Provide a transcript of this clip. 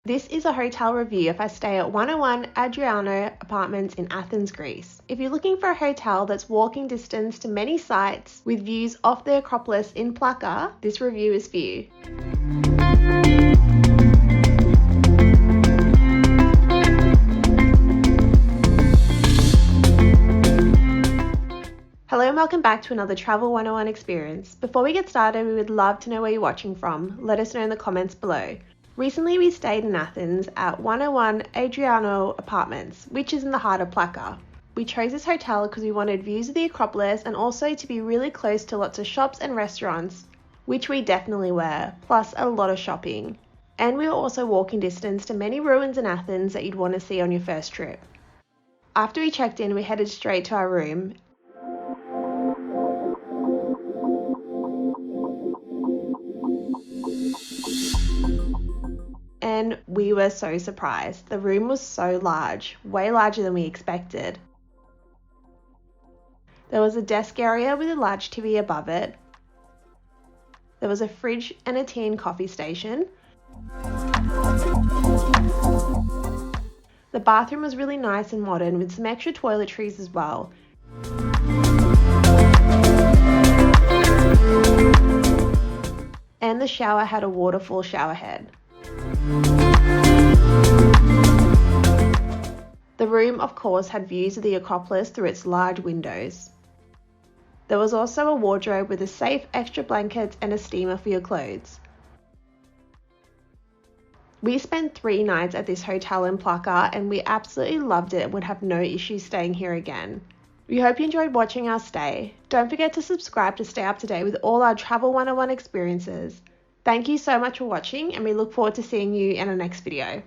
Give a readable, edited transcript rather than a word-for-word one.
This is a hotel review if I stay at 101 Adrianou Apartments in Athens, Greece. If you're looking for a hotel that's walking distance to many sites with views off the Acropolis in Plaka, this review is for you. Hello and welcome back to another Travel 101 experience. Before we get started, we would love to know where you're watching from. Let us know in the comments below. Recently we stayed in Athens at 101 Adrianou Apartments, which is in the heart of Plaka. We chose this hotel because we wanted views of the Acropolis and also to be really close to lots of shops and restaurants, which we definitely were, plus a lot of shopping. And we were also walking distance to many ruins in Athens that you'd want to see on your first trip. After we checked in, we headed straight to our room. And we were so surprised. The room was so large, way larger than we expected. There was a desk area with a large TV above it. There was a fridge and a tea and coffee station. The bathroom was really nice and modern with some extra toiletries as well. And the shower had a waterfall shower head. The room, of course, had views of the Acropolis through its large windows. There was also a wardrobe with a safe, extra blankets and a steamer for your clothes. We spent 3 nights at this hotel in Plaka and we absolutely loved it and would have no issues staying here again. We hope you enjoyed watching our stay. Don't forget to subscribe to stay up to date with all our Travel 101 experiences. Thank you so much for watching and we look forward to seeing you in our next video.